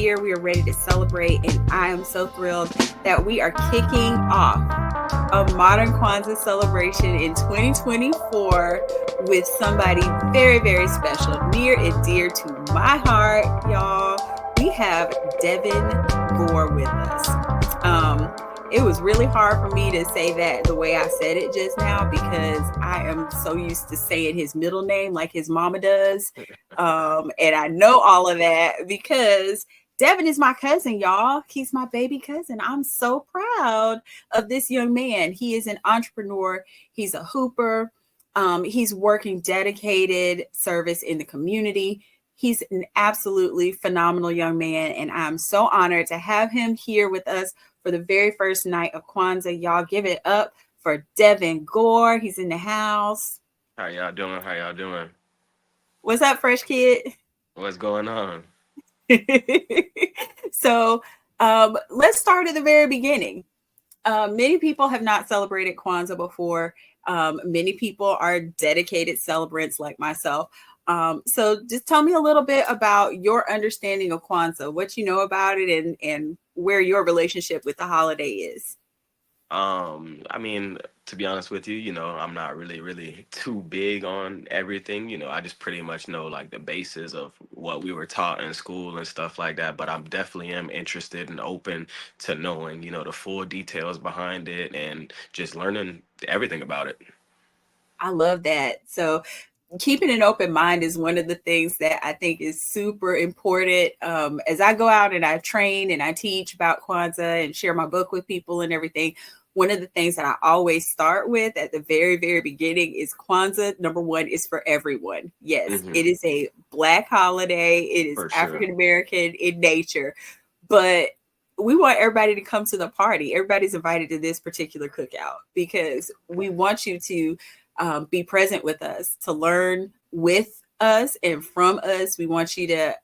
here. We are ready to celebrate, and I am so thrilled that we are kicking off a modern Kwanzaa celebration in 2024 with somebody very, very special, near and dear to my heart, y'all. We have Devin Gore with us. It was really hard for me to say that the way I said it just now because I am so used to saying his middle name like his mama does. And I know all of that because Devin is my cousin, y'all. He's my baby cousin. I'm so proud of this young man. He is an entrepreneur. He's a hooper. He's working dedicated service in the community. He's an absolutely phenomenal young man, and I'm so honored to have him here with us for the very first night of Kwanzaa. Y'all give it up for Devin Gore. He's in the house. How y'all doing? How y'all doing? What's up, fresh kid? What's going on? So let's start at the very beginning. Many people have not celebrated Kwanzaa before. Many people are dedicated celebrants like myself. So just tell me a little bit about your understanding of Kwanzaa, what you know about it, and where your relationship with the holiday is. I mean, to be honest with you, I'm not really too big on everything. I just pretty much know like the basis of what we were taught in school and stuff like that. But I'm definitely am interested and open to knowing, the full details behind it and just learning everything about it. I love that. So keeping an open mind is one of the things that I think is super important. As I go out and I train and I teach about Kwanzaa and share my book with people and everything, one of the things that I always start with at the very, very beginning is Kwanzaa, number one, is for everyone. Yes, It is a Black holiday. It is African American in nature, but we want everybody to come to the party. Everybody's invited to this particular cookout because we want you to be present with us, to learn with us and from us. We want you to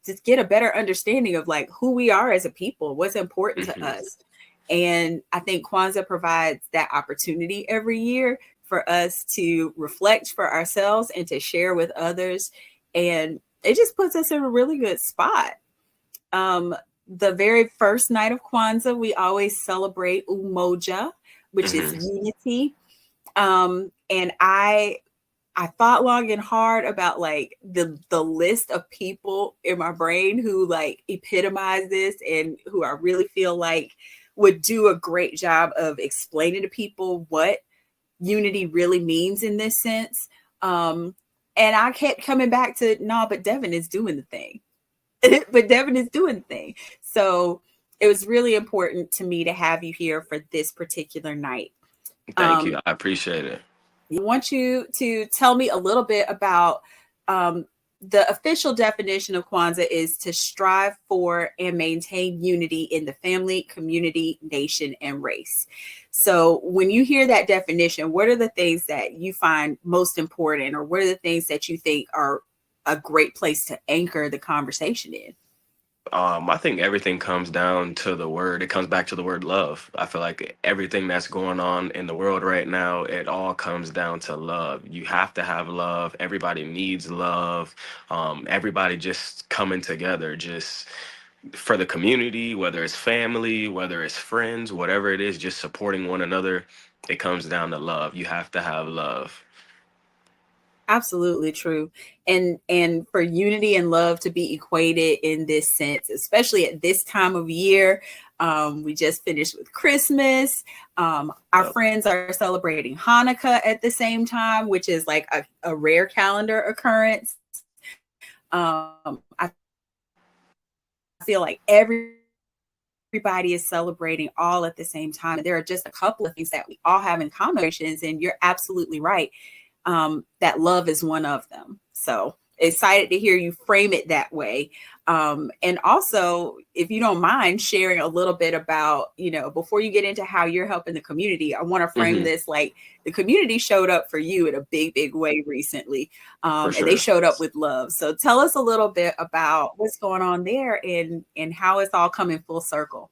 just get a better understanding of like who we are as a people, what's important to us. And I think Kwanzaa provides that opportunity every year for us to reflect for ourselves and to share with others. And it just puts us in a really good spot. The very first night of Kwanzaa, we always celebrate Umoja, which is unity. And I thought long and hard about like the list of people in my brain who like epitomize this and who I really feel like would do a great job of explaining to people what unity really means in this sense. And I kept coming back to, no, but Devin is doing the thing. But Devin is doing the thing. So it was really important to me to have you here for this particular night. Thank you. I appreciate it. I want you to tell me a little bit about the official definition of Kwanzaa is to strive for and maintain unity in the family, community, nation, and race. So when you hear that definition, what are the things that you find most important, or what are the things that you think are a great place to anchor the conversation in? I think everything comes down to the word. It comes back to the word love. I feel like everything that's going on in the world right now, it all comes down to love. You have to have love. Everybody needs love. Everybody just coming together, just for the community, whether it's family, whether it's friends, whatever it is, just supporting one another. It comes down to love. You have to have love. Absolutely true. And for unity and love to be equated in this sense, especially at this time of year, we just finished with Christmas. Our friends are celebrating Hanukkah at the same time, which is like a rare calendar occurrence. I feel like everybody is celebrating all at the same time. And there are just a couple of things that we all have in common, and you're absolutely right. That love is one of them. So excited to hear you frame it that way. And also, if you don't mind sharing a little bit about, before you get into how you're helping the community, I want to frame this like the community showed up for you in a big, big way recently. And they showed up with love. So tell us a little bit about what's going on there and how it's all coming full circle.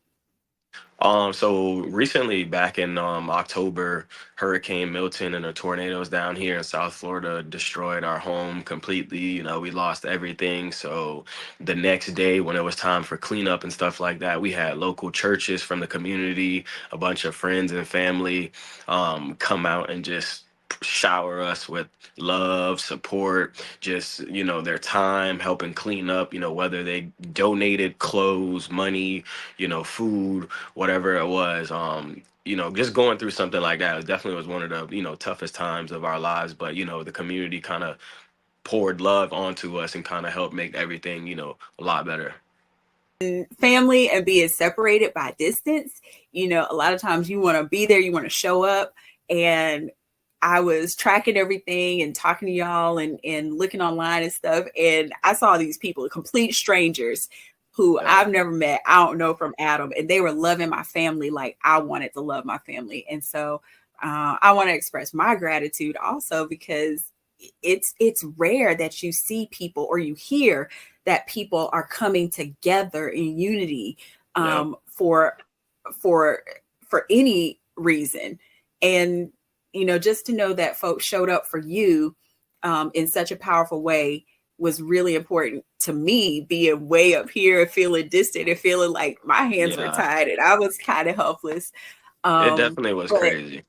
So recently, back in October, Hurricane Milton and the tornadoes down here in South Florida destroyed our home completely. You know, we lost everything. So the next day, when it was time for cleanup and stuff like that, we had local churches from the community, a bunch of friends and family, come out and just shower us with love, support, just, you know, their time helping clean up, you know, whether they donated clothes, money, you know, food, whatever it was. You know, just going through something like that, it definitely was one of the, you know, toughest times of our lives. But, you know, the community kind of poured love onto us and kind of helped make everything, you know, a lot better. Family and being separated by distance, a lot of times you want to be there, you want to show up. And I was tracking everything and talking to y'all and looking online and stuff. And I saw these people, complete strangers who Yeah. I've never met. I don't know from Adam. And they were loving my family like I wanted to love my family. And so I want to express my gratitude also, because it's rare that you see people or you hear that people are coming together in unity, Yeah. for for any reason. And just to know that folks showed up for you in such a powerful way was really important to me, being way up here and feeling distant and feeling like my hands were Yeah. tied and I was kind of helpless. It definitely was But crazy.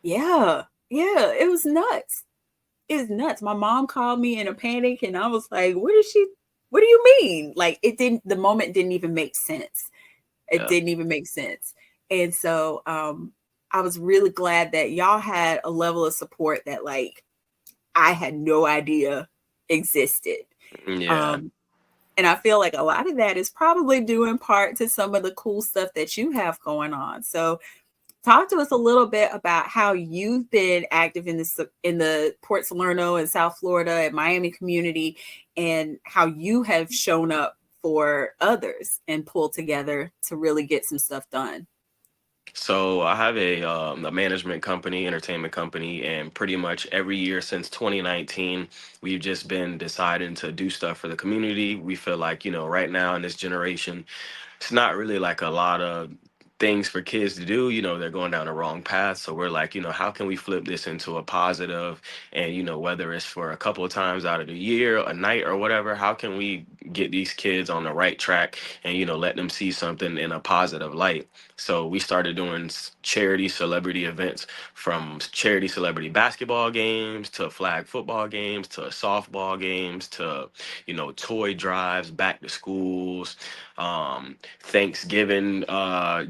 yeah, it was nuts. It's nuts. My mom called me in a panic and I was like, what do you mean? Like, the moment didn't even make sense. It Yeah. didn't even make sense. And so I was really glad that y'all had a level of support that like I had no idea existed. Yeah. Um, and I feel like a lot of that is probably due in part to some of the cool stuff that you have going on. So talk to us a little bit about how you've been active in the Port Salerno and South Florida and Miami community, and how you have shown up for others and pulled together to really get some stuff done. So I have a management company, entertainment company, and pretty much every year since 2019, we've just been deciding to do stuff for the community. We feel like, you know, right now in this generation, it's not really like a lot of things for kids to do. You know, they're going down the wrong path. So we're like, you know, how can we flip this into a positive? And, you know, whether it's for a couple of times out of the year, a night or whatever, how can we get these kids on the right track and, you know, let them see something in a positive light? So we started doing charity celebrity events, from charity celebrity basketball games to flag football games to softball games to, you know, toy drives, back to schools, Thanksgiving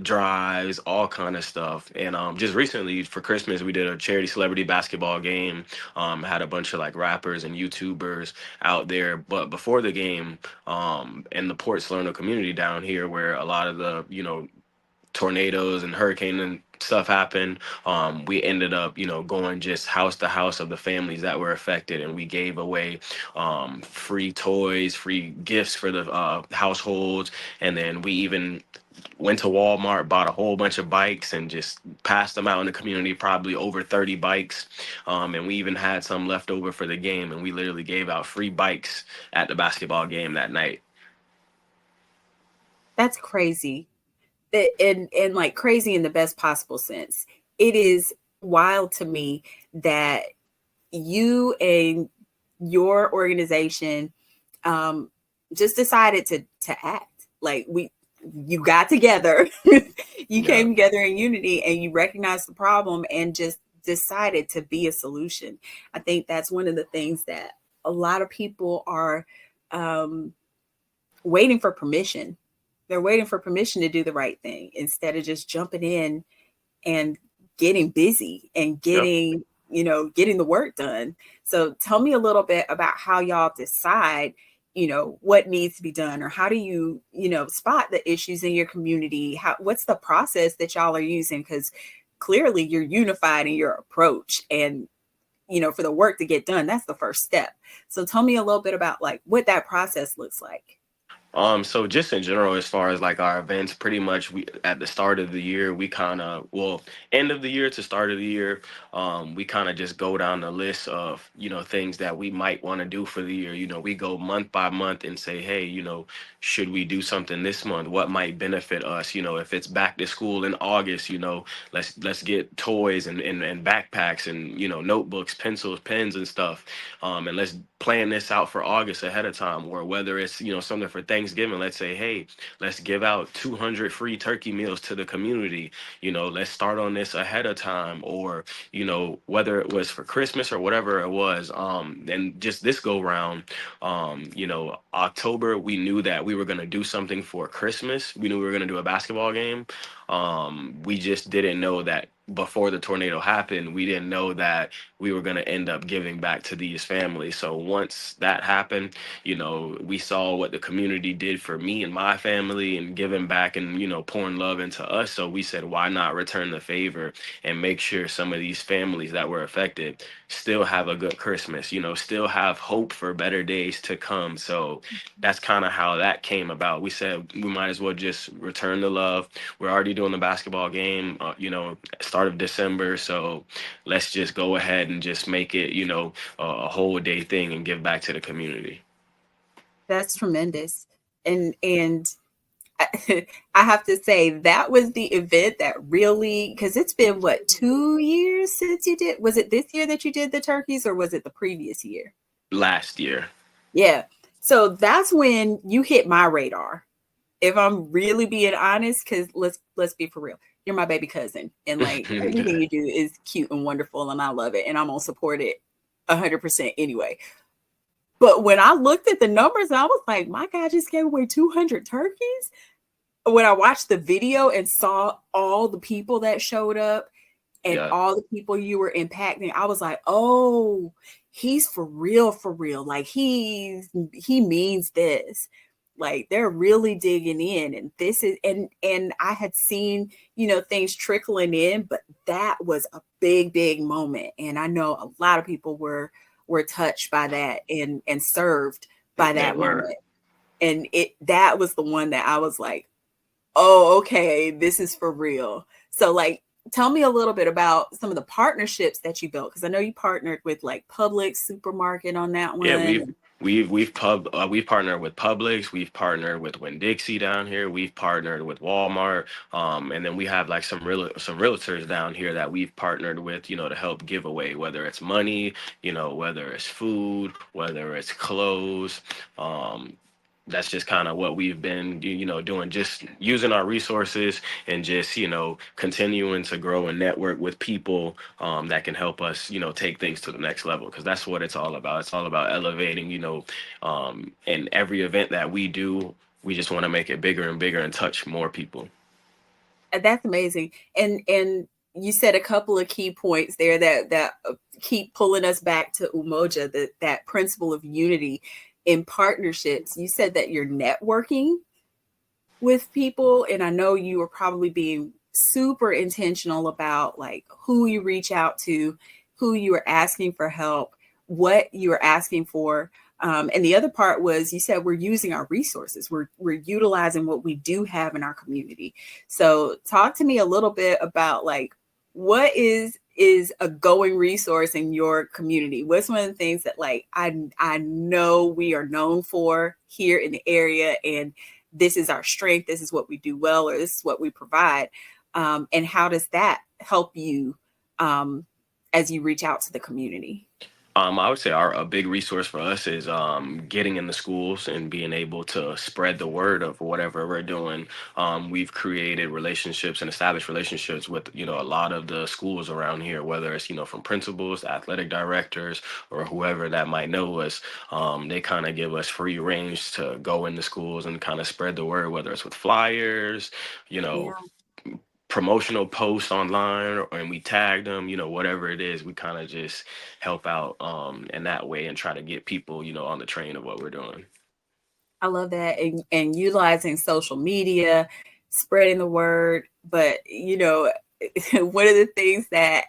drives, all kind of stuff. And just recently for Christmas, we did a charity celebrity basketball game. Had a bunch of like rappers and YouTubers out there. But before the game, in the Port Salerno community down here, where a lot of the, you know, tornadoes and hurricane and stuff happened, we ended up, you know, going just house to house of the families that were affected, and we gave away free toys, free gifts for the households. And then we even went to Walmart, bought a whole bunch of bikes, and just passed them out in the community, probably over 30 bikes. And we even had some left over for the game, and we literally gave out free bikes at the basketball game that night. That's crazy. And like crazy in the best possible sense. It is wild to me that you and your organization just decided to act. Like you got together, you Yeah. came together in unity, and you recognized the problem and just decided to be a solution. I think that's one of the things that a lot of people are um, waiting for permission. They're waiting for permission to do the right thing instead of just jumping in and getting busy and Yep. getting the work done. So tell me a little bit about how y'all decide, what needs to be done, or how do you, spot the issues in your community? What's the process that y'all are using? Because clearly you're unified in your approach, and for the work to get done, that's the first step. So tell me a little bit about like what that process looks like. So just in general, as far as like our events, pretty much we at the start of the year, we kind of, well, end of the year to start of the year, we kind of just go down the list of, things that we might want to do for the year. We go month by month and say, hey, should we do something this month? What might benefit us? If it's back to school in August, let's get toys and backpacks and, notebooks, pencils, pens and stuff. And let's plan this out for August ahead of time, or whether it's something for Thanksgiving, let's say, hey, let's give out 200 free turkey meals to the community. Let's start on this ahead of time, or whether it was for Christmas or whatever it was. And just this go round, October, we knew that we were going to do something for Christmas. We knew we were going to do a basketball game. We just didn't know that before the tornado happened, we didn't know that we were going to end up giving back to these families. So once that happened, we saw what the community did for me and my family and giving back and, pouring love into us. So we said, why not return the favor and make sure some of these families that were affected still have a good Christmas, still have hope for better days to come. So that's kind of how that came about. We said we might as well just return the love. We're already doing the basketball game, start of December. So let's just go ahead and just make it, a whole day thing and give back to the community. That's tremendous. And I, I have to say that was the event that really, because it's been what, 2 years since you did, was it this year that you did the turkeys or was it the previous year? Last year. Yeah. So that's when you hit my radar. If I'm really being honest, because let's be for real. You're my baby cousin. And like everything you do is cute and wonderful and I love it. And I'm gonna support it 100% anyway. But when I looked at the numbers, I was like, my God just gave away 200 turkeys. When I watched the video and saw all the people that showed up and Yeah. all the people you were impacting, I was like, oh, he's for real, for real. Like he means this. Like they're really digging in. And this is and I had seen, things trickling in, but that was a big, big moment. And I know a lot of people were touched by that and served by They that were. moment. And that was the one that I was like, oh, okay, this is for real. So like tell me a little bit about some of the partnerships that you built because I know you partnered with like Publix supermarket on that Yeah, one. we've partnered with Publix, we've partnered with Winn-Dixie down here, we've partnered with Walmart, and then we have like some realtors down here that we've partnered with, to help give away, whether it's money, whether it's food, whether it's clothes. That's just kind of what we've been, doing, just using our resources and just, continuing to grow and network with people that can help us, take things to the next level. Because that's what it's all about. It's all about elevating, and every event that we do, we just want to make it bigger and bigger and touch more people. That's amazing. And you said a couple of key points there that keep pulling us back to Umoja, that principle of unity in partnerships. You said that you're networking with people, and I know you are probably being super intentional about like who you reach out to, who you are asking for help, what you are asking for. And the other part was you said we're using our resources. We're utilizing what we do have in our community. So talk to me a little bit about like what is a going resource in your community? What's one of the things that like I know we are known for here in the area, and this is our strength, this is what we do well, or this is what we provide. And how does that help you as you reach out to the community? I would say a big resource for us is getting in the schools and being able to spread the word of whatever we're doing. We've created relationships and established relationships with a lot of the schools around here, whether it's from principals, athletic directors, or whoever that might know us. They kind of give us free range to go into schools and kind of spread the word, whether it's with flyers, you know, Yeah, promotional posts online, and we tag them, whatever it is, we kind of just help out in that way and try to get people, on the train of what we're doing. I love that. And utilizing social media, spreading the word. But, one of the things that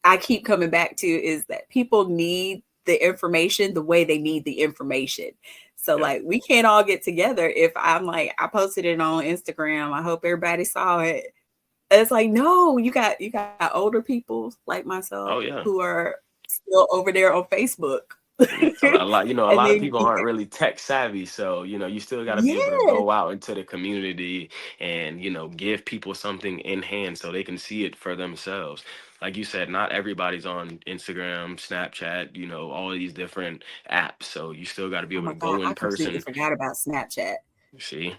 I keep coming back to is that people need the information the way they need the information. So Yep. like we can't all get together if I'm like, I posted it on Instagram, I hope everybody saw it. It's like, no, you got older people like Oh myself yeah. who are still over there on Facebook. A lot, a And lot of then people aren't really tech savvy, so you still got to be able to yeah. go out into the community and give people something in hand so they can see it for themselves. Like you said, not everybody's on Instagram, Snapchat, all of these different apps, so you still got to be Oh able my to God, go I in completely person. forgot about Snapchat. See,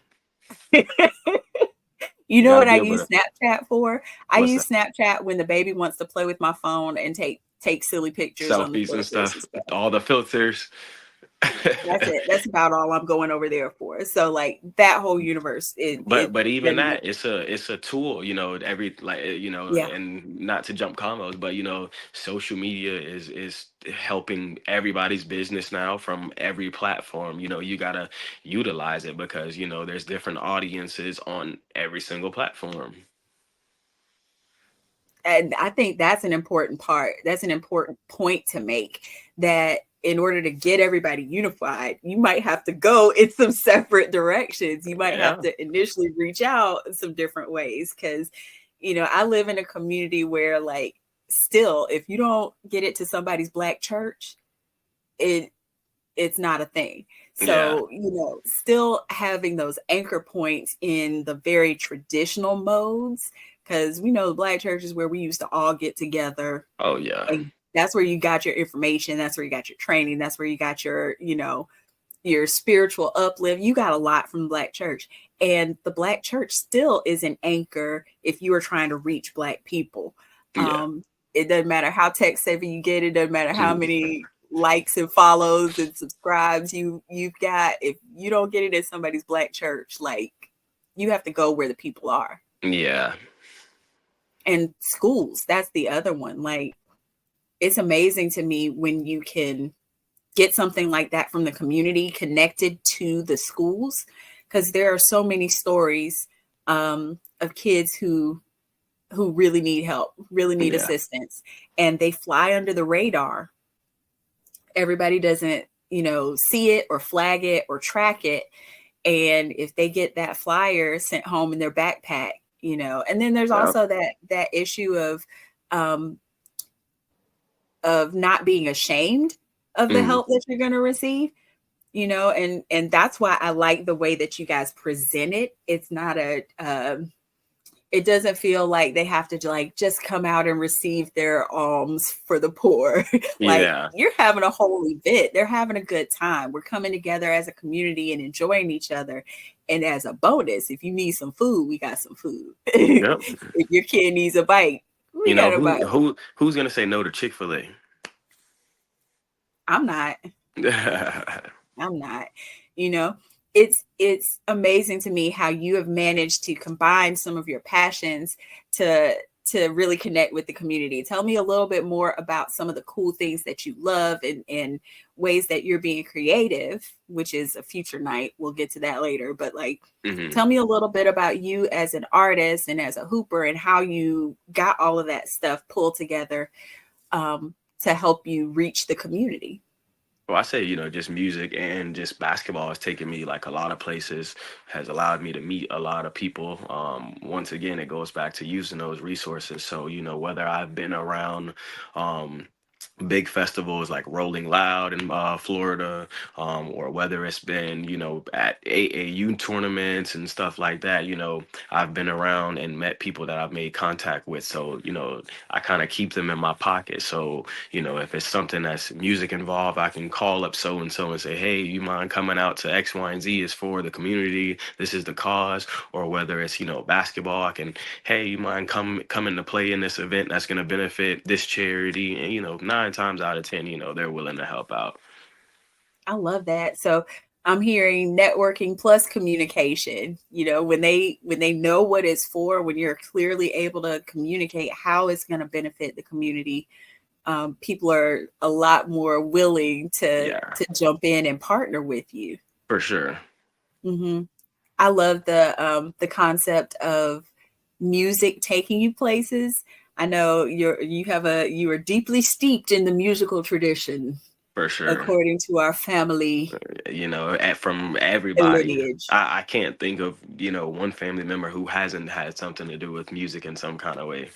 You you know got to what I be able use to. Snapchat for? I What's that? use Snapchat when the baby wants to play with my phone and take silly pictures on the Selfies and filters and stuff, stuff. all the filters. That's it. That's about all I'm going over there for. So like that whole universe, But it even doesn't make that, it's a tool, every like yeah. and not to jump combos, but social media is helping everybody's business now from every platform. You gotta utilize it because there's different audiences on every single platform. And I think that's an important part. That's an important point to make, that in order to get everybody unified, you might have to go in some separate directions. You might have Yeah. to initially reach out in some different ways. Cause, I live in a community where like still, if you don't get it to somebody's Black church, it it's not a thing. Yeah. So, still having those anchor points in the very traditional modes, because we know the Black churches where we used to all get together, Oh yeah. and that's where you got your information, that's where you got your training, that's where you got your spiritual uplift. You got a lot from the Black church. And the Black church still is an anchor if you are trying to reach Black people. Yeah. It doesn't matter how tech savvy you get, it doesn't matter how many likes and follows and subscribes you've got. If you don't get it at somebody's Black church, like you have to go where the people are. Yeah. And schools, that's the other one. Like it's amazing to me when you can get something like that from the community connected to the schools, because there are so many stories of kids who really need help, really need Yeah. assistance, and they fly under the radar. Everybody doesn't see it or flag it or track it, and if they get that flyer sent home in their backpack, and then there's Yeah. also that issue um of not being ashamed of the Mhm. help that you're going to receive, and that's why I like the way that you guys present it. It's not it doesn't feel like they have to like just come out and receive their alms for the poor. Like Yeah. you're having a whole event, they're having a good time, we're coming together as a community and enjoying each other. And as a bonus, if you need some food, we got some food. Yep. If your kid needs a bite, we got a bite. Who's gonna say no to Chick-fil-A? I'm not. I'm not. You know, it's amazing to me how you have managed to combine some of your passions to really connect with the community. Tell me a little bit more about some of the cool things that you love, and ways that you're being creative, which is a future night. We'll get to that later, but like Hmm. tell me a little bit about you as an artist and as a hooper, and how you got all of that stuff pulled together to help you reach the community. Well, I say, just music and just basketball has taken me like a lot of places, has allowed me to meet a lot of people. Once again, it goes back to using those resources. So, whether I've been around um, big festivals like Rolling Loud in Florida, or whether it's been, at AAU tournaments and stuff like that, I've been around and met people that I've made contact with. So, I kind of keep them in my pocket. So, if it's something that's music involved, I can call up so and so and say, hey, you mind coming out to X, Y, and Z? Is for the community. This is the cause. Or whether it's, basketball, I can, hey, you mind coming to play in this event that's going to benefit this charity? And, 9 times out of 10, they're willing to help out. I love that. So I'm hearing networking plus communication. When they know what it's for, when you're clearly able to communicate how it's going to benefit the community, people are a lot more willing to Yeah, jump in and partner with you. for sure. Hmm. I love the concept of music taking you places. I know you are deeply steeped in the musical tradition. For sure. according to our family From everybody. lineage. I can't think of, one family member who hasn't had something to do with music in some kind of way.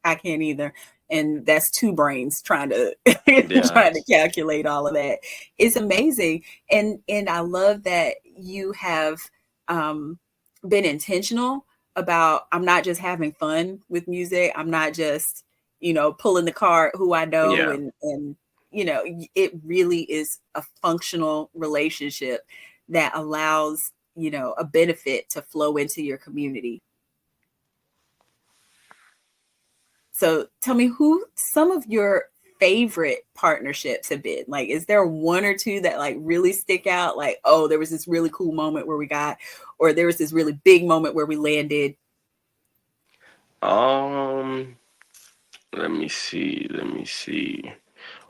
I can't either. And that's two brains trying to Yeah. trying to calculate all of that. It's amazing. And I love that you have um, been intentional about, I'm not just having fun with music. I'm not just, pulling the card who I know, Yeah. and it really is a functional relationship that allows, a benefit to flow into your community. So tell me who some of your favorite partnerships have been. Like, is there one or two that like really stick out? Like, oh, there was this really cool moment where we got, or there was this really big moment where we landed. Um, let me see. Let me see.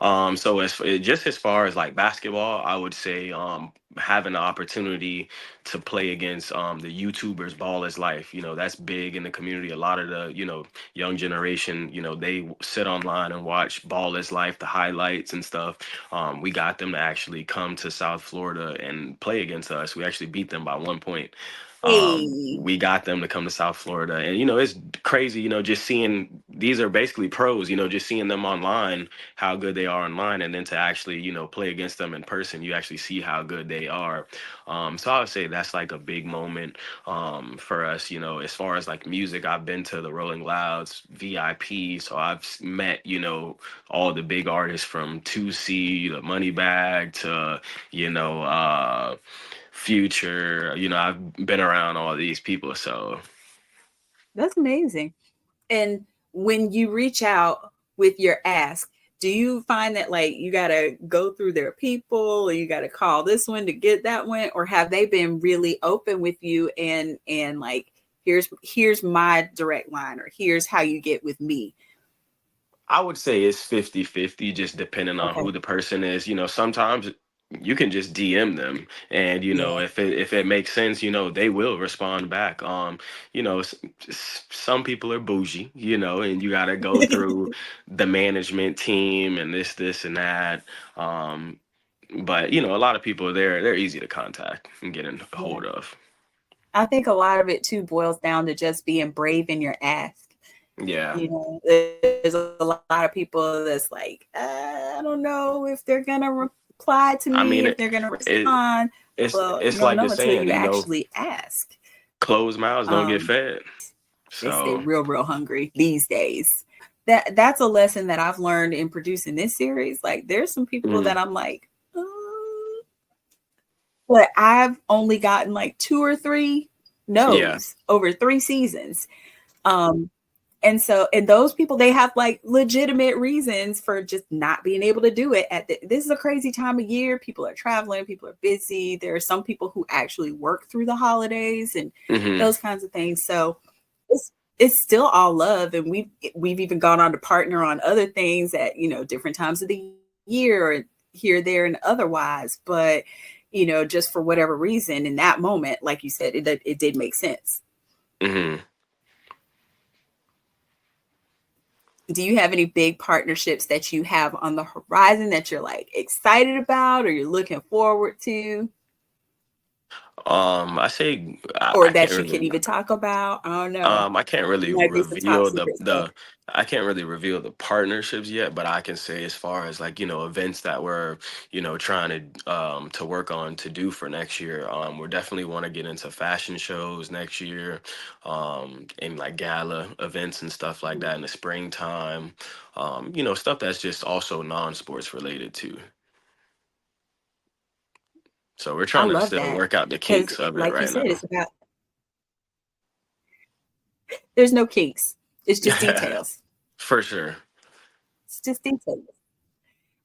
So just as far as like basketball, I would say having the opportunity to play against the YouTubers, Ball is Life. That's big in the community. A lot of the young generation, they sit online and watch Ball is Life, the highlights and stuff. We got them to actually come to South Florida and play against us. We actually beat them by 1 point. Hey, We got them to come to South Florida, and it's crazy, just seeing these are basically pros, just seeing them online, how good they are online, and then to actually, play against them in person, you actually see how good they are. So I would say that's like a big moment for us. As far as like music, I've been to the Rolling Louds VIP, so I've met, all the big artists from 2C, the Moneybag to, you know, uh, Future. I've been around all these people, so that's amazing. And when you reach out with your ask, do you find that like you got to go through their people, or you got to call this one to get that one, or have they been really open with you and like, here's my direct line, or here's how you get with me? I would say it's 50-50, just depending on Okay. who the person is. Sometimes you can just DM them, and Yeah. if it makes sense, they will respond back. Some people are bougie, and you got to go through the management team and this and that. But a lot of people, they're easy to contact and get in Yeah. hold of. I think a lot of it too boils down to just being brave in your ask. Yeah. There's a lot of people that's like, I don't know if they're gonna reply to I me, mean, if they're gonna it respond. Well, it's you don't like the know until saying, you actually ask. closed mouths don't get Um, fed. they stay So, real, real hungry these days. That's a lesson that I've learned in producing this series. Like, there's some people that mhm, I'm like, but I've only gotten like two or three yeah. no's over 3 seasons. Um, and those people, they have like legitimate reasons for just not being able to do it this is a crazy time of year. People are traveling, people are busy. There are some people who actually work through the holidays and Hmm. those kinds of things. So it's still all love, and we've even gone on to partner on other things at different times of the year, or here, there, and otherwise. But just for whatever reason in that moment, like you said, it did make sense. Hmm. Do you have any big partnerships that you have on the horizon that you're like excited about, or you're looking forward to, I say or I can't that you really can even talk about? I don't know. I can't really It might be some top reveal secret stuff. I can't really reveal the partnerships yet, but I can say as far as like, events that we're, trying to work on to do for next year. We're definitely want to get into fashion shows next year, and like gala events and stuff like that in the springtime. Stuff that's just also non-sports related too. So we're I trying to love still that work out the because, kinks of it like you right said, now. it's about, there's no kinks. It's just details. For sure. It's just details.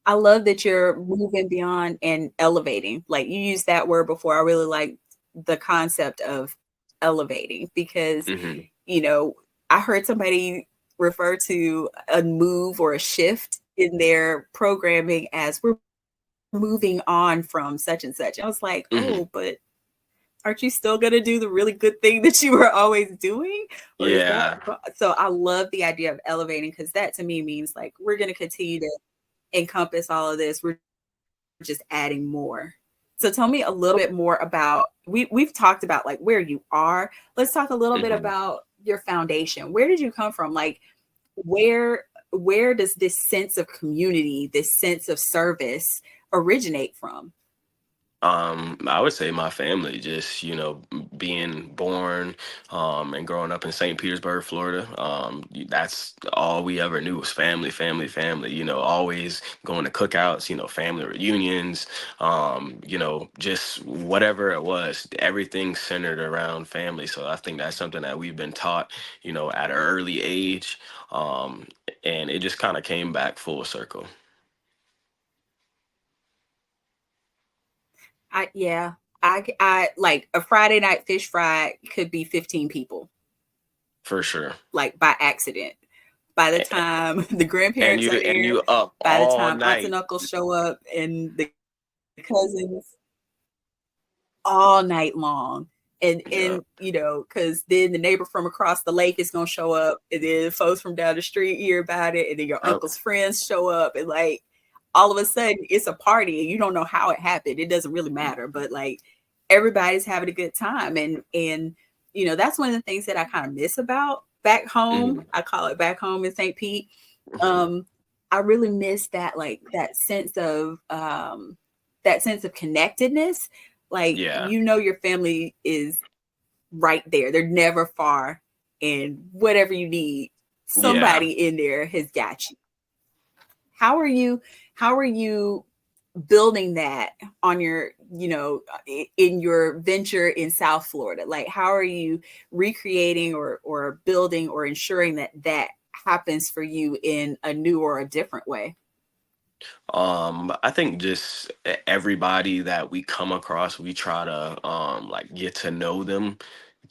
I love that you're moving beyond and elevating. Like, you used that word before. I really like the concept of elevating because, Hmm. you know, I heard somebody refer to a move or a shift in their programming as, we're moving on from such and such. I was like, Hmm. oh, but aren't you still going to do the really good thing that you were always doing? Or is that Yeah. so? I love the idea of elevating, because that to me means like we're going to continue to encompass all of this. We're just adding more. So tell me a little bit more about, we've talked about like where you are. Let's talk a little bit Mhm. about your foundation. Where did you come from? Like where does this sense of community, this sense of service originate from? I would say my family, just, being born, and growing up in St. Petersburg, Florida. That's all we ever knew was family, family, family. Always going to cookouts, family reunions, just whatever it was, everything centered around family. So I think that's something that we've been taught, at an early age, um, and it just kind of came back full circle. Yeah, I like a Friday night fish fry could be 15 people, For sure. like by accident. By the time the and grandparents you are and there, you up by the all time aunts and night. uncles show up and the cousins, all night long. Yeah. And because then the neighbor from across the lake is gonna show up, and then folks from down the street hear about it, and then your Yep. uncle's friends show up, and like all of a sudden it's a party, and you don't know how it happened. It doesn't really matter, but like everybody's having a good time, and that's one of the things that I kind of miss about back home. Mhm. I call it back home in St. Pete. Mhm. Um, I really miss that, like that sense of connectedness. Like Yeah. your family is right there. They're never far, and whatever you need, Yeah. somebody in there has got you. How are you? How are you building that on your, in your venture in South Florida? Like, how are you recreating or building or ensuring that that happens for you in a new or a different way? I think just everybody that we come across, we try to like get to know them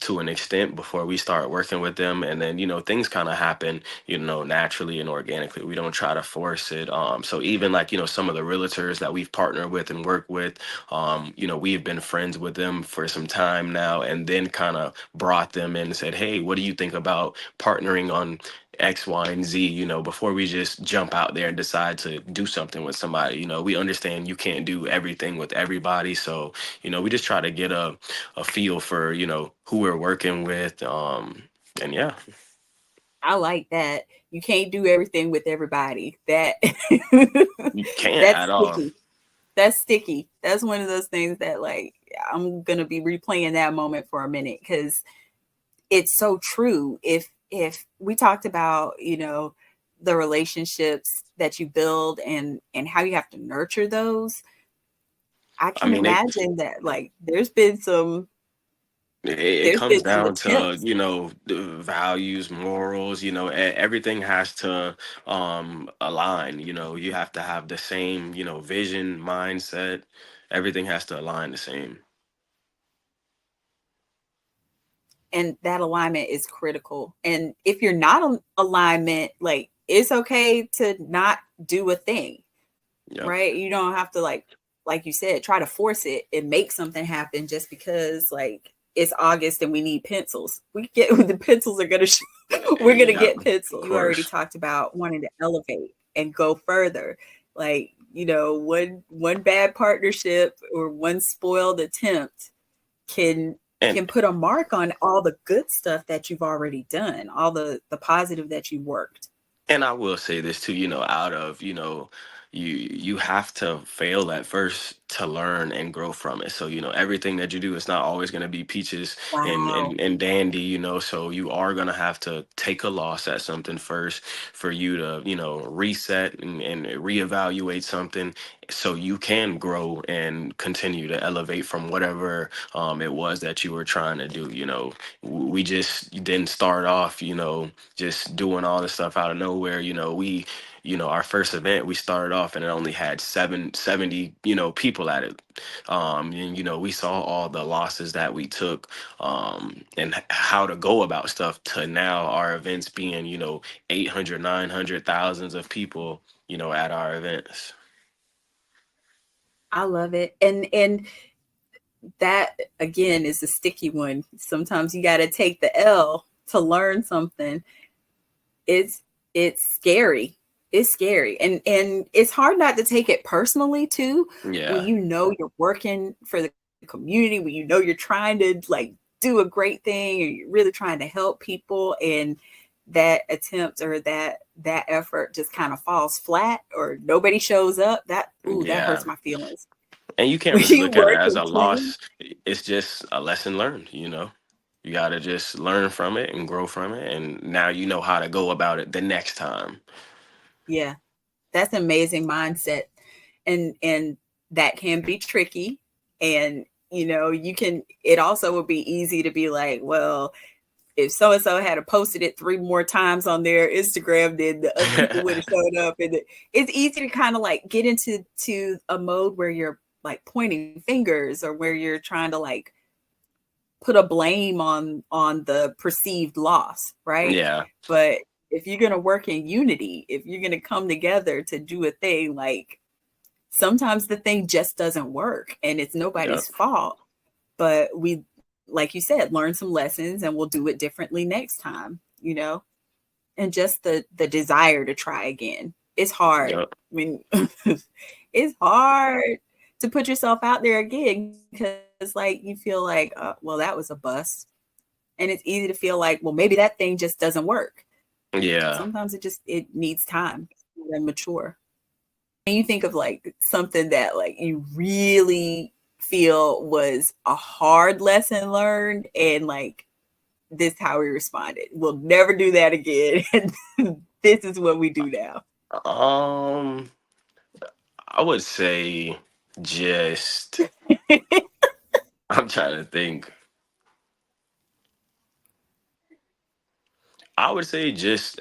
to an extent before we start working with them, and then things kind of happen naturally and organically. We don't try to force it. So even like some of the realtors that we've partnered with and worked with, we've been friends with them for some time now, and then kind of brought them in and said, hey, what do you think about partnering on X, Y, and Z, before we just jump out there and decide to do something with somebody. We understand you can't do everything with everybody. So, we just try to get a feel for, who we're working with. And yeah. I like that. You can't do everything with everybody. That You can't that's at all. sticky. That's sticky. That's one of those things that like I'm gonna be replaying that moment for a minute because it's so true. If we talked about, the relationships that you build and how you have to nurture those, I I can mean, imagine that like it there's comes been some down to, attempts. the values, morals, everything has to align. You have to have the same, vision, mindset. Everything has to align the same. And that alignment is critical. And if you're not in alignment, like it's okay to not do a thing, Yep. right? You don't have to like you said, try to force it and make something happen just because like it's August and we need pencils. We get the pencils are gonna we're gonna Yeah, get pencils. of You already course. talked about wanting to elevate and go further. Like, one bad partnership or one spoiled attempt can And can put a mark on all the good stuff that you've already done, all the positive that you worked. And I will say this too, out of, you have to fail at first to learn and grow from it. So, everything that you do is not always going to be peaches and, Wow. and dandy, so you are going to have to take a loss at something first for you to, reset and reevaluate something so you can grow and continue to elevate from whatever it was that you were trying to do. We just didn't start off, just doing all this stuff out of nowhere. Our first event, we started off and it only had 70 people at it. And, we saw all the losses that we took, and how to go about stuff to now our events being, 800, 900, thousands of people, at our events. I love it. And that again is a sticky one. Sometimes you got to take the L to learn something. It's it's scary. It's scary, and it's hard not to take it personally too, when Yeah. you know you're working for the community, when you know you're trying to like do a great thing, and you're really trying to help people, and that attempt or that effort just kind of falls flat, or nobody shows up. That, ooh, that Yeah. hurts my feelings. And you can't When really you look at it work as in a planning, loss. It's just a lesson learned, you know. You got to just learn from it and grow from it. And now you know how to go about it the next time. yeah, that's amazing mindset, and that can be tricky, and you can. It also would be easy to be like, well, if so and so had posted it 3 more times on their Instagram, then the other people would have showed up. And it's easy to kind of like get into a mode where you're like pointing fingers, or where you're trying to like put a blame on the perceived loss, right? Yeah. But if you're gonna work in unity, if you're gonna come together to do a thing, like sometimes the thing just doesn't work, and it's Yep. nobody's fault. But we, like you said, learn some lessons, and we'll do it differently next time. And just the desire to try again. It's hard. Yep. I mean, it's hard to put yourself out there again, because like you feel like, well, that was a bust. And it's easy to feel like, well, maybe that thing just doesn't work. Yeah. Sometimes it needs time and mature. And you think of like something that like you really feel was a hard lesson learned, and like this how we responded. We'll never do that again. And this is what we do now. Um, I would say just, I'm trying to think. I would say just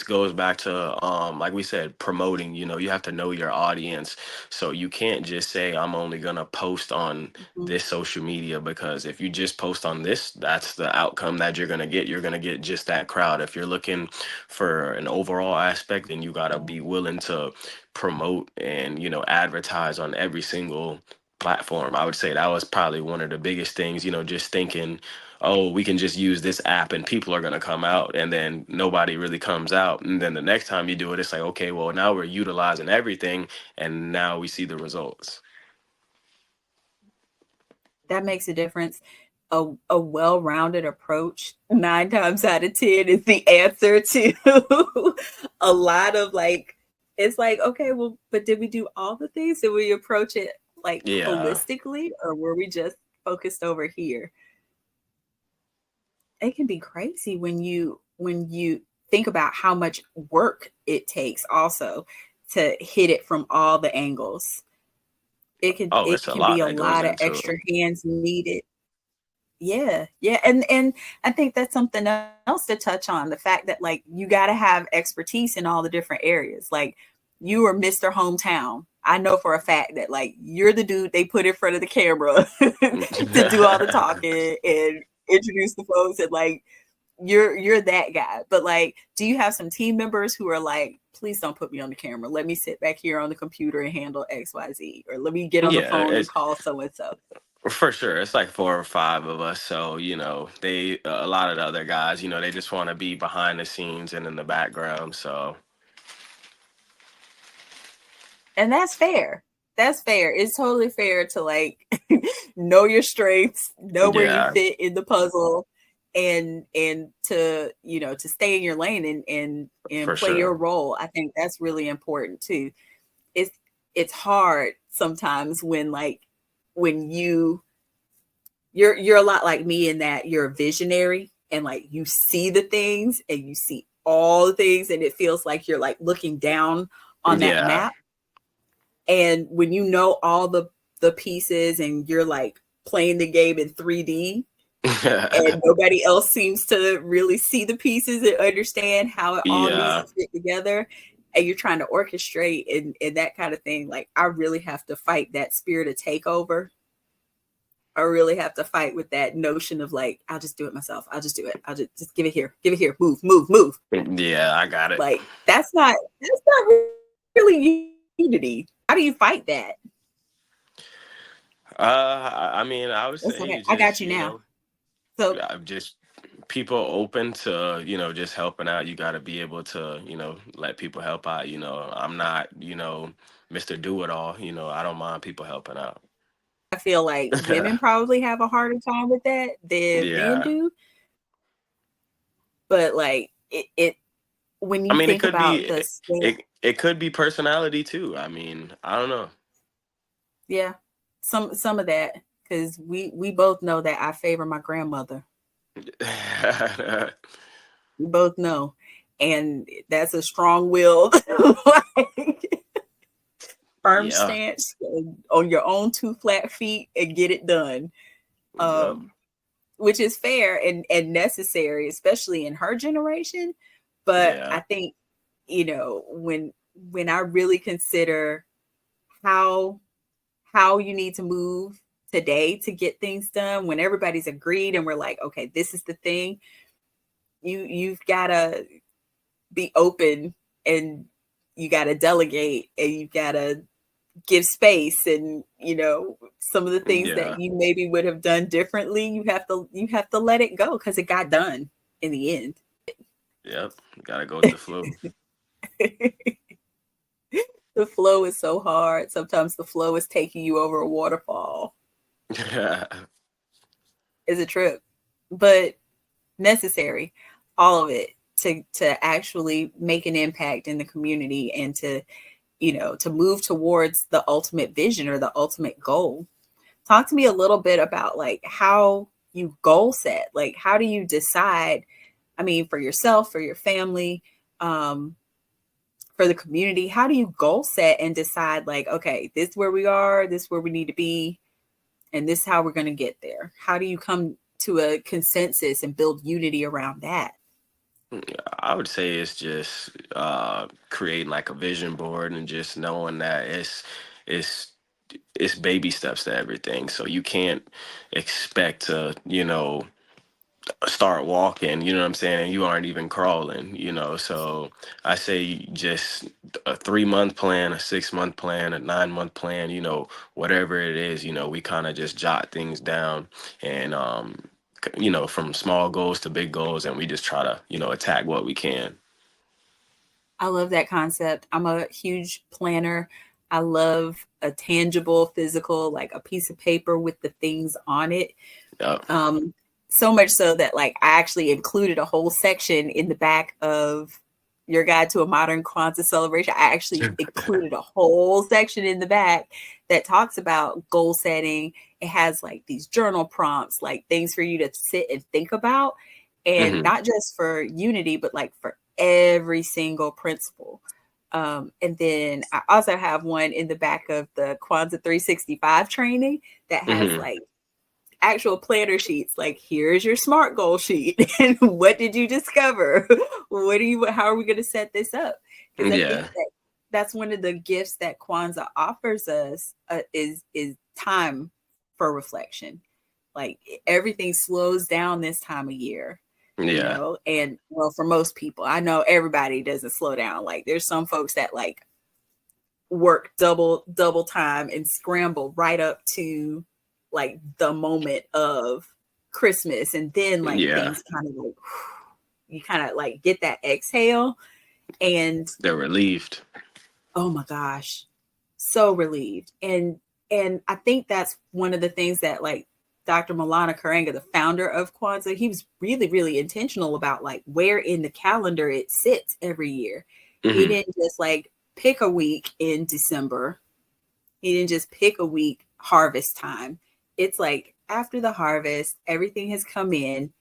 goes back to like we said, promoting. You know, you have to know your audience, so you can't just say I'm only gonna post on Mhm. this social media, because if you just post on this, that's the outcome that you're gonna get. You're gonna get just that crowd. If you're looking for an overall aspect, then you gotta be willing to promote and advertise on every single platform. I would say that was probably one of the biggest things. Just thinking, oh, we can just use this app and people are going to come out, and then nobody really comes out. And then the next time you do it, it's like, okay, well, now we're utilizing everything and now we see the results. That makes a difference. A well-rounded approach, 9 times out of 10, is the answer to a lot of like, it's like, okay, well, but did we do all the things? Did we approach it like Yeah. holistically, or were we just focused over here? It can be crazy when you think about how much work it takes also to hit it from all the angles. it can Oh, it it's a can be lot a that goes lot of into extra it. hands needed. Yeah, yeah, and I think that's something else to touch on, the fact that like you got to have expertise in all the different areas. Like, you are Mr. Hometown. I know for a fact that like you're the dude they put in front of the camera to do all the talking and introduce the folks, and like you're that guy. But like, do you have some team members who are like, please don't put me on the camera, let me sit back here on the computer and handle XYZ, or let me get on the Yeah, phone and it's call so and so? for sure. It's like 4 or 5 of us. So, they, a lot of the other guys, they just want to be behind the scenes and in the background. So, And that's fair. That's fair. It's totally fair to like know your strengths, know where you yeah, fit in the puzzle, and to to stay in your lane, and for play your sure. role. I think that's really important too. It's it's hard sometimes when like when you're a lot like me in that you're a visionary, and like you see the things, and you see all the things, and it feels like you're like looking down on that Yeah. map. And when you know all the pieces, and you're like playing the game in 3D, and nobody else seems to really see the pieces and understand how it all needs Yeah. to fit together, and you're trying to orchestrate and that kind of thing, like I really have to fight that spirit of takeover. I really have to fight with that notion of like, I'll just do it myself, I'll just do it, I'll just give it here, move, move, move. Yeah, I got it. Like, that's not really unity. How do you fight that? I mean, I would It's say okay, I got just, you now. So just people open to, just helping out, you got to be able to, let people help out. I'm not, Mr. Do It All. I don't mind people helping out. I feel like women probably have a harder time with that than men Yeah. do. But like it when I you mean, it think could about be the state, it could be personality too. I mean, I don't know. yeah, some of that, because we both know that I favor my grandmother. We both know, and that's a strong will, like, firm Yeah. stance on your own two flat feet and get it done. Yep. Um, which is fair and necessary, especially in her generation. But I Yeah. think, when I really consider how you need to move today to get things done, when everybody's agreed and we're like, okay, this is the thing, you've gotta be open, and you gotta delegate, and you gotta give space, and some of the things that Yeah. you maybe would have done differently, you have to let it go because it got done in the end. Yep. Gotta go with the flow. The flow is so hard. Sometimes the flow is taking you over a waterfall. It's a trip, but necessary, all of it, to actually make an impact in the community, and to move towards the ultimate vision or the ultimate goal. Talk to me a little bit about like how you goal set. Like, how do you decide? I mean, for yourself, for your family, um, for the community, how do you goal set and decide like, okay, this is where we are, this is where we need to be, and this is how we're going to get there? How do you come to a consensus and build unity around that? I would say it's just creating like a vision board and just knowing that it's it's baby steps to everything. So you can't expect to, start walking, you know what I'm saying, and you aren't even crawling. So I say just a 3 month plan, a 6 month plan, a 9 month plan, whatever it is, we kind of just jot things down and from small goals to big goals, and we just try to, attack what we can. I love that concept. I'm a huge planner. I love a tangible, physical, like a piece of paper with the things on it. Yep. So much so that like I actually included a whole section in the back of Your Guide to a Modern Kwanzaa Celebration. I actually included a whole section in the back that talks about goal setting. It has like these journal prompts, like things for you to sit and think about, and Hmm. not just for unity, but like for every single principle. And then I also have one in the back of the Kwanzaa 365 training that has Hmm. like actual planner sheets. Like, here's your SMART goal sheet. And what did you discover? How are we going to set this up? Because I think Yeah. that that's one of the gifts that Kwanzaa offers us, is time for reflection. Like, everything slows down this time of year, Yeah. and well, for most people, I know everybody doesn't slow down. Like, there's some folks that like work double time and scramble right up to like the moment of Christmas, and then like Yeah. things kind of like you kind of like get that exhale, and They're relieved. oh my gosh, so relieved. And I think that's one of the things that like Dr. Malana Karanga, the founder of Kwanzaa, he was really, really intentional about like where in the calendar it sits every year. He Hmm. didn't just like pick a week in December. He didn't just pick a week harvest time. It's like after the harvest, everything has come in.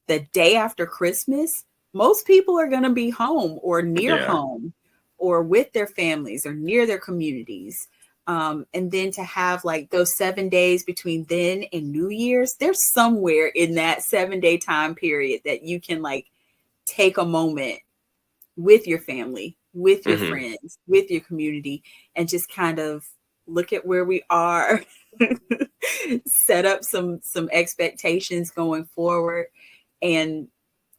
The day after Christmas, most people are going to be home or near Yeah. home or with their families or near their communities. And then to have like those 7 days between then and New Year's, there's somewhere in that 7 day time period that you can like take a moment with your family, with your Hmm. friends, with your community, and just kind of look at where we are, set up some expectations going forward. And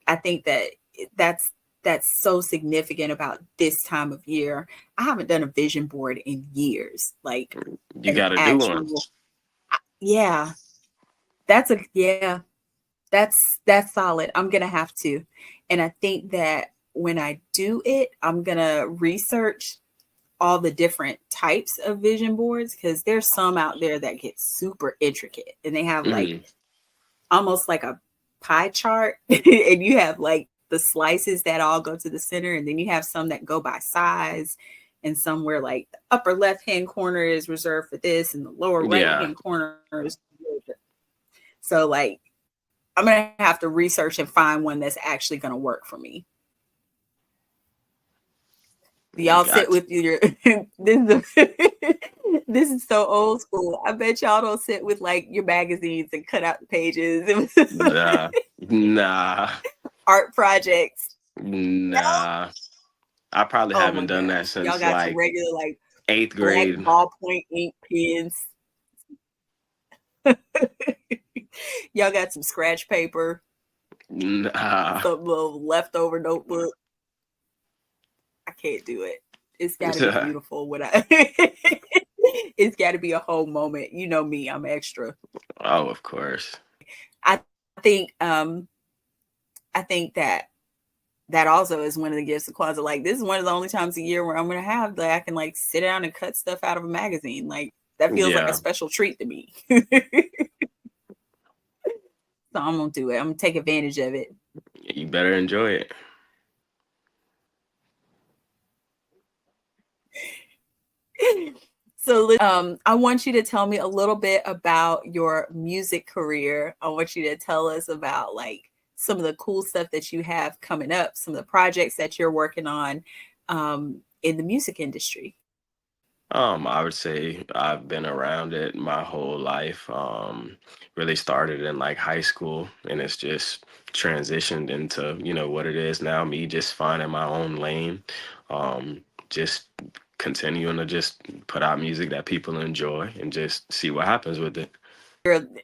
I think that that's that's so significant about this time of year. I haven't done a vision board in years, like You an got to do one. actual, yeah, that's a, yeah. That's solid. I'm gonna have to. And I think that when I do it, I'm gonna research all the different types of vision boards, because there's some out there that get super intricate and they have like almost like a pie chart and you have like the slices that all go to the center, and then you have some that go by size, and some where like the upper left hand corner is reserved for this and the lower right hand corner is so like I'm gonna have to research and find one that's actually gonna work for me. Do y'all sit with your this is so old school. I bet y'all don't sit with like your magazines and cut out the pages. Nah. Art projects. Nah. I probably haven't done that since y'all got like some regular like 8th grade ballpoint ink pens. Y'all got some scratch paper. Nah. Some little leftover notebook. I can't do it. It's got to be beautiful. It's got to be a whole moment. You know me, I'm extra. Oh, of course. I think that also is one of the gifts of Kwanzaa. Like, this is one of the only times a year where I'm gonna have that I can like sit down and cut stuff out of a magazine. Like, that feels like a special treat to me. So I'm gonna do it. I'm gonna take advantage of it. You better enjoy it. So I want you to tell me a little bit about your music career. I want you to tell us about like some of the cool stuff that you have coming up, some of the projects that you're working on in the music industry. I would say I've been around it my whole life. Really started in like high school, and it's just transitioned into, what it is now, me just finding my own lane. Just continuing to just put out music that people enjoy and just see what happens with it. Remind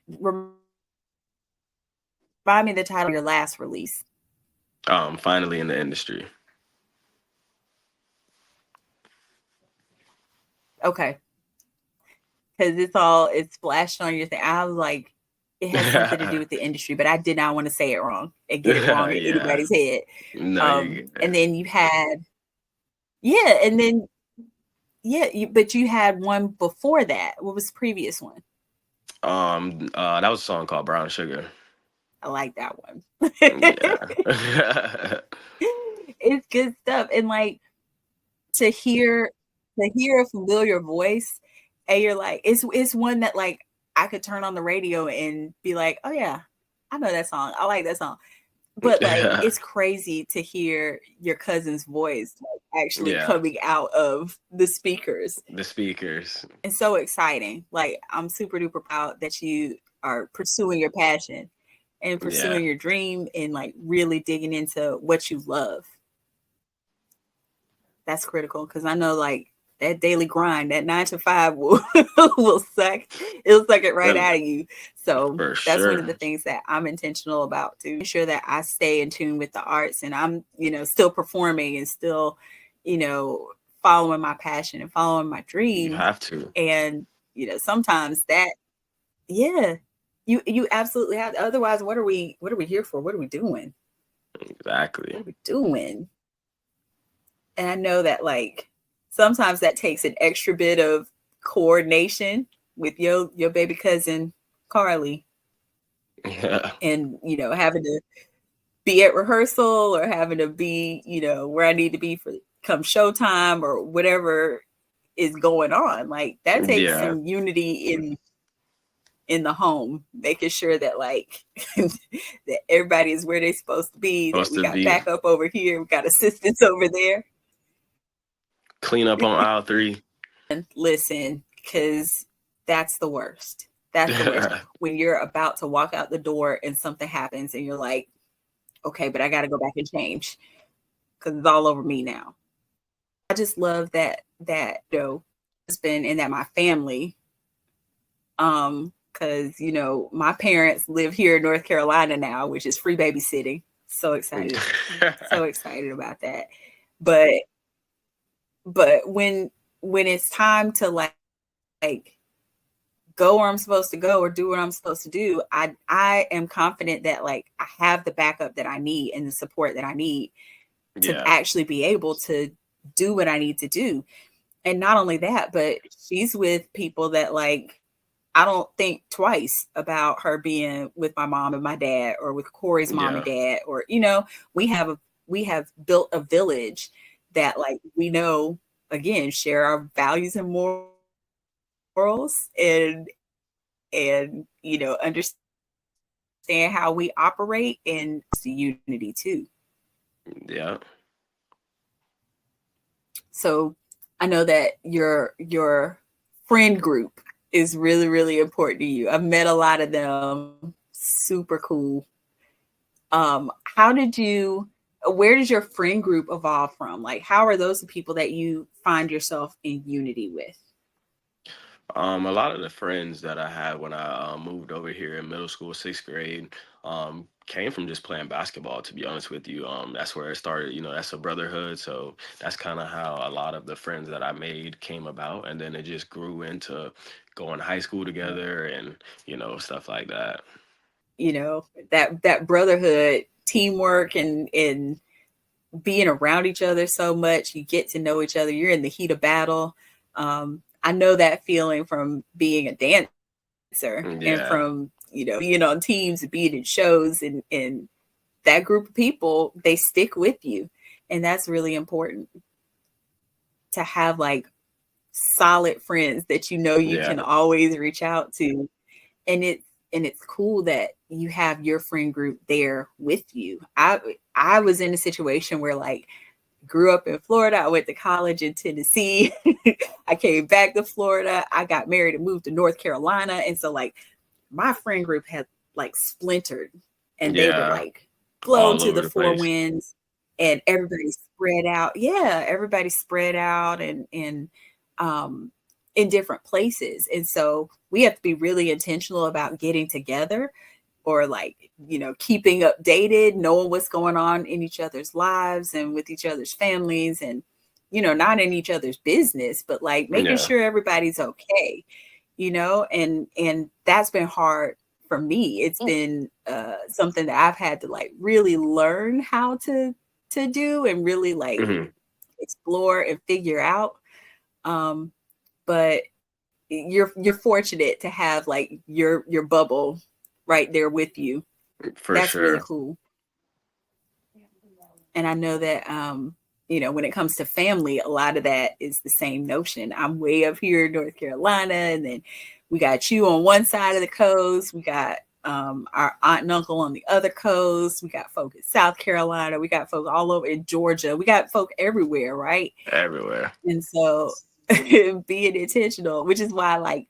me the title of your last release. Finally in the industry. Okay. Because it's splashed on your thing. I was like, it has something to do with the industry, but I did not want to say it wrong and get it wrong in anybody's head. No, and then you had, but you had one before that. What was the previous one? That was a song called Brown Sugar. I like that one. Yeah. It's good stuff. And like to hear a familiar voice, and you're like, it's one that like I could turn on the radio and be like, oh yeah, I know that song. I like that song. But like, it's crazy to hear your cousin's voice like, actually coming out of the speakers. And so exciting. Like, I'm super duper proud that you are pursuing your passion and pursuing your dream and like really digging into what you love. That's critical, because I know like that daily grind, that 9 to 5 will suck. It'll suck it right out of you. So that's one of the things that I'm intentional about, to ensure that I stay in tune with the arts, and I'm, still performing and still, following my passion and following my dream. You have to. And, sometimes that, you absolutely have to. Otherwise, what are we here for? What are we doing? Exactly. What are we doing? And I know that like sometimes that takes an extra bit of coordination with your baby cousin Carly. Yeah. And having to be at rehearsal or having to be, where I need to be for come showtime or whatever is going on. Like that takes some unity in the home, making sure that like that everybody is where they're supposed to be, that we got backup over here, we got assistance over there. Clean up on aisle 3. And listen, because that's the worst. That's the worst. When you're about to walk out the door and something happens and you're like, okay, but I got to go back and change because it's all over me now. I just love that husband and that my family, because my parents live here in North Carolina now, which is free babysitting. So excited. So excited about that. But when it's time to like go where I'm supposed to go or do what I'm supposed to do, I am confident that like I have the backup that I need and the support that I need to Yeah. actually be able to do what I need to do. And not only that, but she's with people that like I don't think twice about her being with my mom and my dad or with Corey's mom and Yeah. dad, or we have built a village that like we know again share our values and morals and understand how we operate, and it's the unity too. Yeah. So I know that your friend group is really, really important to you. I've met a lot of them, super cool. How did you where does your friend group evolve from? Like how are those the people that you find yourself in unity with? A lot of the friends that I had when I moved over here in middle school, sixth grade, came from just playing basketball. To be honest with you, that's where it started. You know, that's a brotherhood. So that's kind of how a lot of the friends that I made came about, and then it just grew into going to high school together, and stuff like that. That brotherhood, teamwork, and being around each other so much, you get to know each other. You're in the heat of battle. I know that feeling from being a dancer and Yeah, from being on teams and being in shows, and that group of people, they stick with you, and that's really important to have like solid friends that you can yeah, always reach out to. And it's cool that you have your friend group there with you. I was in a situation where like grew up in Florida. I went to college in Tennessee. I came back to Florida. I got married and moved to North Carolina. And so like my friend group had like splintered, and they were yeah, like blown all to over the the four place. winds, and everybody spread out. Yeah, everybody spread out um in different places. And so we have to be really intentional about getting together, or like keeping updated, knowing what's going on in each other's lives and with each other's families, and not in each other's business, but like making Yeah. sure everybody's okay. And that's been hard for me. It's been something that I've had to like really learn how to do and really like Hmm. explore and figure out. But you're fortunate to have like your bubble right there with you. For That's really sure. cool. And I know that when it comes to family, a lot of that is the same notion. I'm way up here in North Carolina, and then we got you on one side of the coast. We got our aunt and uncle on the other coast. We got folk in South Carolina. We got folk all over in Georgia. We got folk everywhere, right? Everywhere. And so being intentional, which is why like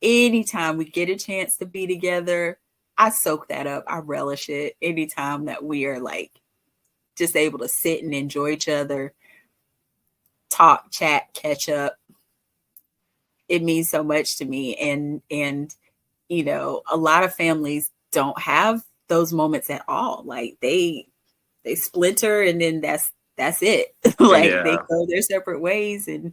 anytime we get a chance to be together, I soak that up. I relish it. Anytime that we are like just able to sit and enjoy each other, talk, chat, catch up, it means so much to me. And a lot of families don't have those moments at all. Like they splinter, and then that's it. Like they Yeah. go their separate ways, and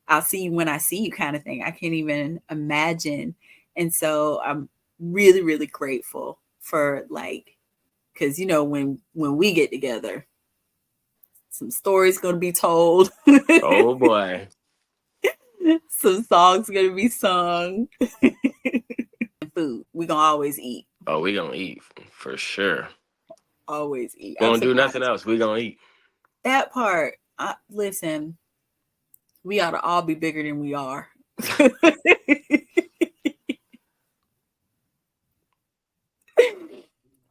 I'll see you when I see you kind of thing. I can't even imagine. And so I'm really, really grateful for like, because when we get together, some stories gonna be told, Oh boy. some songs gonna be sung, and food. We gonna always eat. Oh, we gonna eat for sure. Always eat. I'm Won't do nothing surprised. else. We gonna eat. That part, listen, we ought to all be bigger than we are.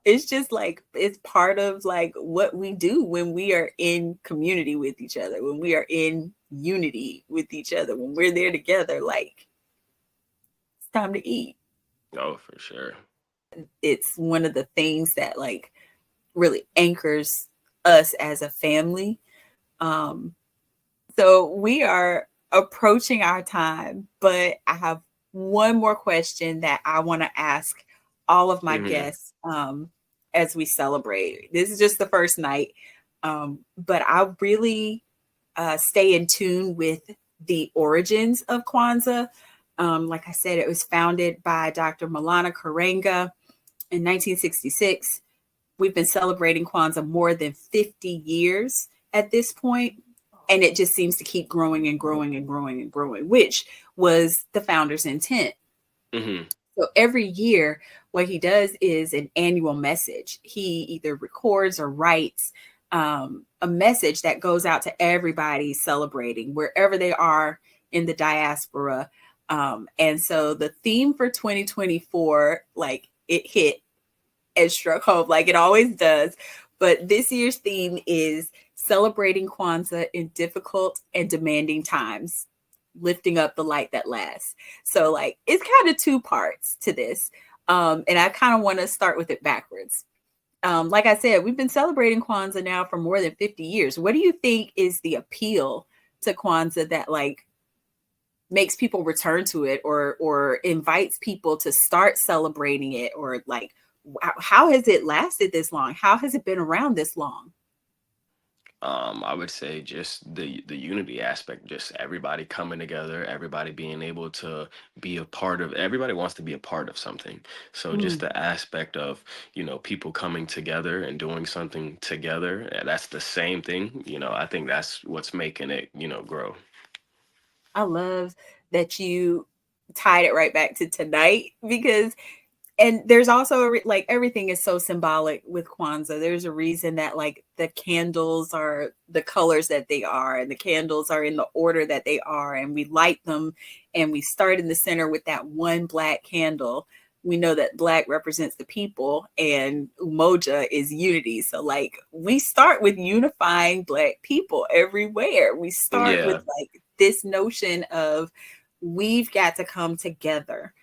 It's just like it's part of like what we do when we are in community with each other, when we are in unity with each other, when we're there together. Like it's time to eat. Oh, for sure. It's one of the things that like really anchors us as a family. um so we are approaching our time, but I have one more question that I want to ask all of my Hmm. guests as we celebrate. This is just the first night, but I really stay in tune with the origins of Kwanzaa. Like I said, it was founded by Dr. Malana Karenga in 1966. We've been celebrating Kwanzaa more than 50 years at this point, and it just seems to keep growing and growing and growing and growing, which was the founder's intent. Mm-hmm. So every year, what he does is an annual message. He either records or writes a message that goes out to everybody celebrating wherever they are in the diaspora. And so the theme for 2024, like it hit and struck home like it always does. But this year's theme is celebrating Kwanzaa in difficult and demanding times, lifting up the light that lasts. So like it's kind of two parts to this. And I kind of want to start with it backwards. Like I said, we've been celebrating Kwanzaa now for more than 50 years. What do you think is the appeal to Kwanzaa that like makes people return to it or invites people to start celebrating it, or like how has it lasted this long? How has it been around this long? I would say just the unity aspect, just everybody coming together, everybody being able to be a part of. Everybody wants to be a part of something. So just Mm, the aspect of people coming together and doing something together. That's the same thing. I think that's what's making it grow. I love that you tied it right back to tonight, because and there's also like everything is so symbolic with Kwanzaa. There's a reason that like the candles are the colors that they are, and the candles are in the order that they are, and we light them, and we start in the center with that one black candle. We know that black represents the people, and Umoja is unity. So like we start with unifying black people everywhere. We start with Yeah. like this notion of we've got to come together.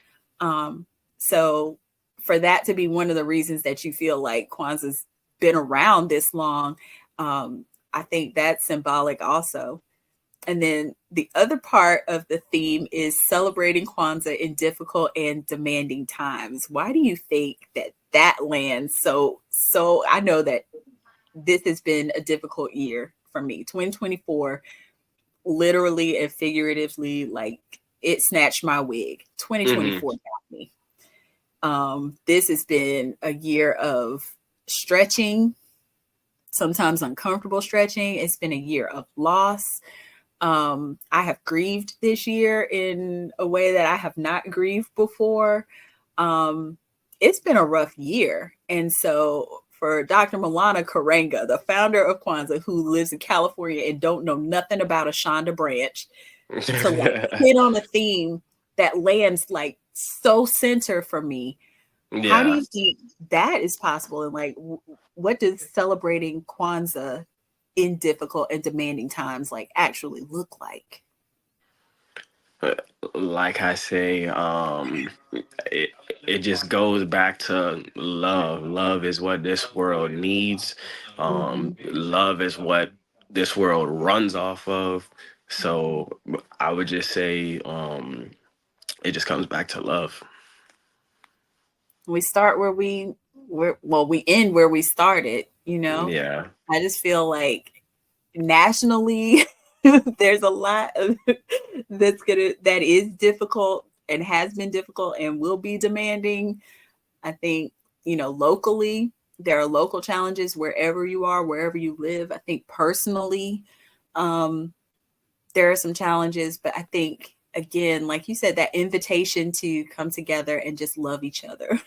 So for that to be one of the reasons that you feel like Kwanzaa's been around this long, I think that's symbolic also. And then the other part of the theme is celebrating Kwanzaa in difficult and demanding times. Why do you think that that lands so? I know that this has been a difficult year for me. 2024, literally and figuratively, like it snatched my wig. Hmm. 2024 got me. This has been a year of stretching, sometimes uncomfortable stretching. It's been a year of loss. I have grieved this year in a way that I have not grieved before. Um, it's been a rough year. And so for Dr. Malana Karenga, the founder of Kwanzaa, who lives in California and don't know nothing about a Chanda branch, to like hit on a theme that lands like so center for me. How do Yeah. you think that is possible? And like, what does celebrating Kwanzaa in difficult and demanding times like actually look like? Like I say, it it just goes back to love. Love is what this world needs. Mhm. Love is what this world runs off of. So I would just say, it just comes back to love. We start we end where we started, you know? Yeah. I just feel like nationally there's a lot of that is difficult and has been difficult and will be demanding. I think, locally, there are local challenges wherever you are, wherever you live. I think personally, um, there are some challenges, but I think, again, like you said, that invitation to come together and just love each other.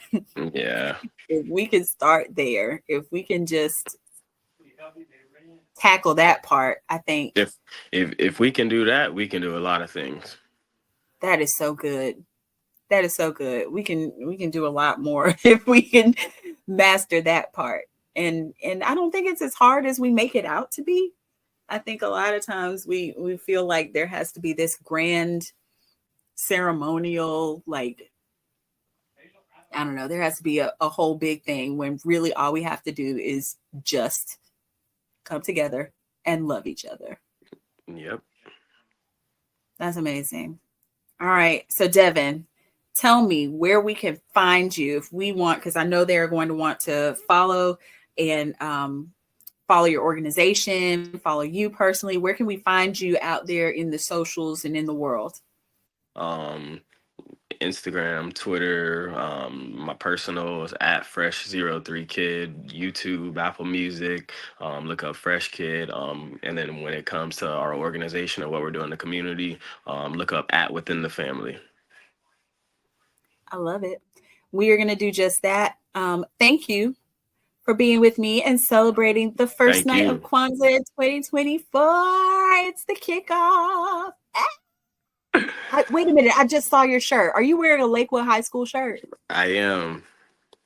Yeah. If we can start there, if we can just tackle that part, I think If if we can do that, we can do a lot of things. that is so good. That is so good. We can do a lot more if we can master that part. And I don't think it's as hard as we make it out to be. I think a lot of times we feel like there has to be this grand ceremonial, like, I don't know, there has to be a whole big thing when really all we have to do is just come together and love each other. Yep. That's amazing. All right. So Devin, tell me where we can find you if we want, because I know they're going to want to follow and follow your organization, follow you personally. Where can we find you out there in the socials and in the world? Instagram, Twitter. My personal is at Fresh03Kid, YouTube, Apple Music. Look up Fresh Kid. And then when it comes to our organization and what we're doing in the community, look up at Within the Family. I love it. We are going to do just that. Thank you for being with me and celebrating the first Thank night of you. Kwanzaa in 2024. It's the kickoff. Wait a minute. I just saw your shirt. Are you wearing a Lakewood High School shirt? I am.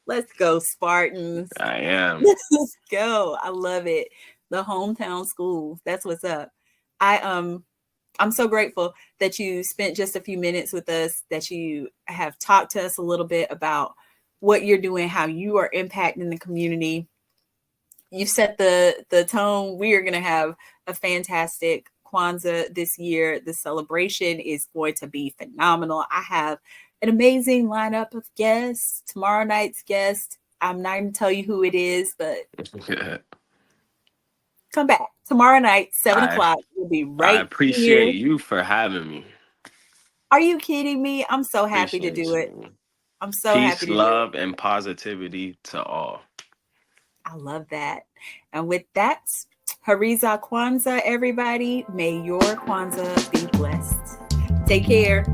Let's go, Spartans. I am. Let's go. I love it. The hometown school. That's what's up. I'm so grateful that you spent just a few minutes with us, that you have talked to us a little bit about what you're doing, how you are impacting the community. You set the tone. We are going to have a fantastic Kwanzaa this year. The celebration is going to be phenomenal. I have an amazing lineup of guests. Tomorrow night's guest, I'm not going to tell you who it is, but come back tomorrow night, 7 o'clock. We'll be I right here. appreciate you for having me. Are you kidding me? I'm so happy to do Appreciate it. you. I'm so happy Peace, to do it. love, and positivity to all. I love that. And with that, Hariza Kwanzaa, everybody. May your Kwanzaa be blessed. Take care.